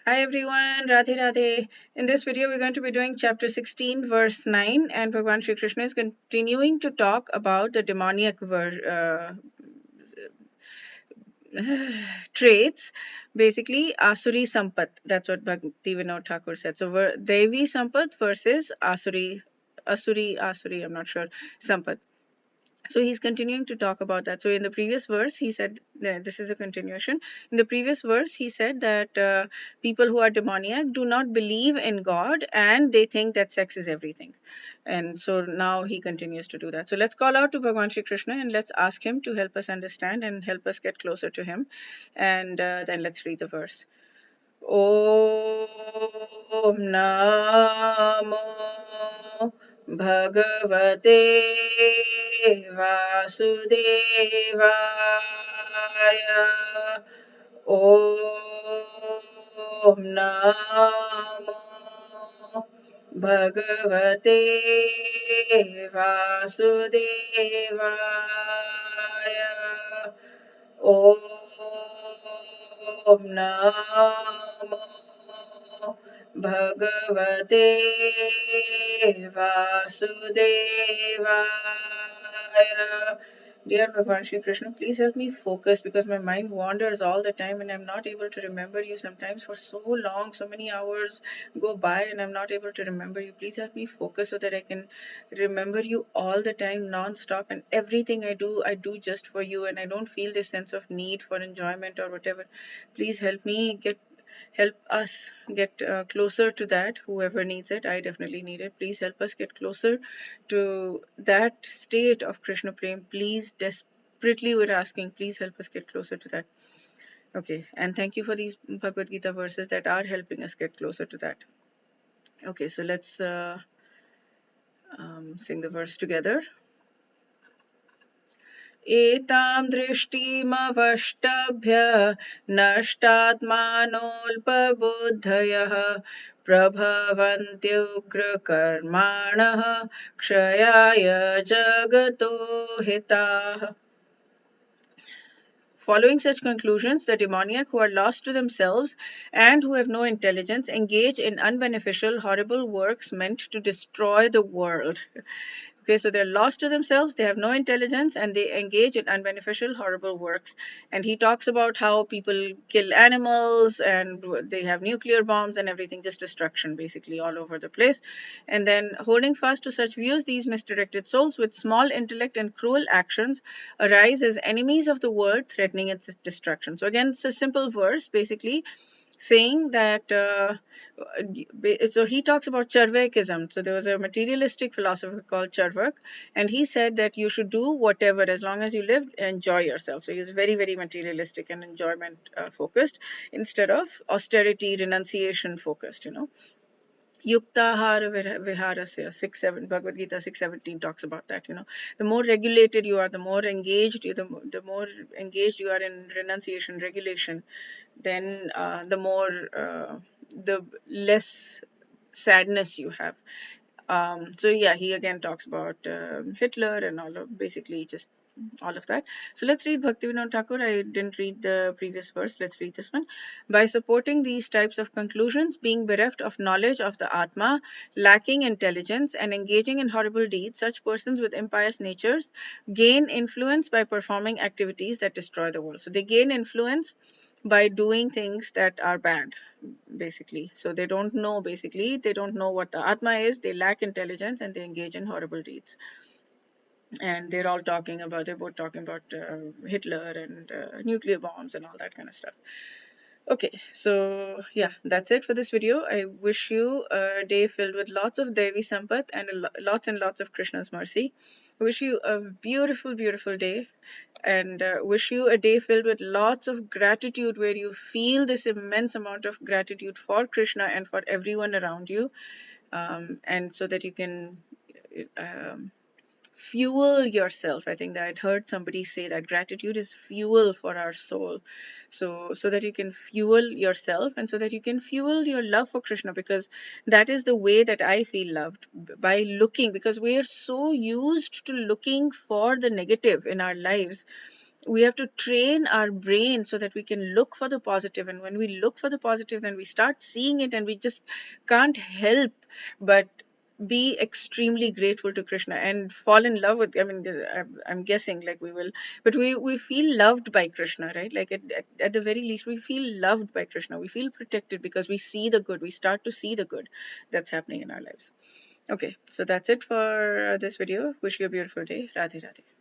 Hi everyone, Radhe Radhe. In this video, we're going to be doing chapter 16, verse 9, and Bhagwan Sri Krishna is continuing to talk about the demoniac traits, basically Asuri Sampat. That's what Bhakti Vinod Thakur said. So, Devi Sampat versus Asuri, I'm not sure, Sampat. So he's continuing to talk about that. So in the previous verse he said, this is a continuation. In the previous verse he said that people who are demoniac do not believe in God and they think that sex is everything. And so now he continues to do that. So let's call out to Bhagwan Shri Krishna and let's ask him to help us understand and help us get closer to him. And then let's read the verse. Om Namo Bhagavate Vasudevaya. Om Namo Bhagavate Vasudevaya. Om Namo Bhagavate Vasudevaya. Dear Bhagwan Shri Krishna, please help me focus because my mind wanders all the time and I'm not able to remember you sometimes for so long. So many hours go by and I'm not able to remember you. Please help me focus so that I can remember you all the time, non-stop, and everything I do just for you, and I don't feel this sense of need for enjoyment or whatever. Please help us get closer to that. Whoever needs it, I definitely need it. Please help us get closer to that state of Krishna prem. Please, desperately we're asking, please help us get closer to that. Okay, and thank you for these Bhagavad Gita verses that are helping us get closer to that. Okay, so let's sing the verse together. एतां दृष्टिमवष्टभ्य नष्टात्मानोऽल्पबुद्धयः प्रभवन्त्युग्रकर्माणः क्षयाय जगतो हिताः. Following such conclusions, the demoniac who are lost to themselves and who have no intelligence engage in unbeneficial, horrible works meant to destroy the world. Okay, so they're lost to themselves, they have no intelligence, and they engage in unbeneficial, horrible works. And he talks about how people kill animals and they have nuclear bombs and everything, just destruction basically all over the place. And then, holding fast to such views, these misdirected souls with small intellect and cruel actions arise as enemies of the world, threatening its destruction. So, again, it's a simple verse basically saying that so he talks about Charvakism. So there was a materialistic philosopher called Charvak, and he said that you should do whatever as long as you live, enjoy yourself. So he was very, very materialistic and enjoyment focused instead of austerity, renunciation focused, Yuktahara Viharasya 6-7 Bhagavad Gita 6:17 talks about that. The more regulated you are, the more engaged the more engaged you are in renunciation, regulation, then the less sadness you have. So yeah, he again talks about Hitler and all of basically just all of that. So let's read Bhaktivinoda Thakur. I didn't read the previous verse. Let's read this one. By supporting these types of conclusions, being bereft of knowledge of the Atma, lacking intelligence, and engaging in horrible deeds, such persons with impious natures gain influence by performing activities that destroy the world. So they gain influence by doing things that are bad basically. So they don't know what the Atma is, they lack intelligence, and they engage in horrible deeds. And they're both talking about Hitler and nuclear bombs and all that kind of stuff. Okay, so yeah, that's it for this video. I wish you a day filled with lots of Devi Sampat and lots and lots of Krishna's mercy. I wish you a beautiful, beautiful day, and wish you a day filled with lots of gratitude where you feel this immense amount of gratitude for Krishna and for everyone around you, and so that you can um, fuel yourself. I think that I'd heard somebody say that gratitude is fuel for our soul. So that you can fuel yourself and so that you can fuel your love for Krishna, because that is the way that I feel loved, by looking, because we are so used to looking for the negative in our lives We have to train our brain so that we can look for the positive, and when we look for the positive, then we start seeing it, and we just can't help but be extremely grateful to Krishna and fall in love with, I mean, I'm guessing like we will, but we feel loved by Krishna, right? Like at the very least we feel loved by Krishna, we feel protected because we see the good, we start to see the good that's happening in our lives. Okay, so that's it for this video. Wish you a beautiful day. Radhe Radhe.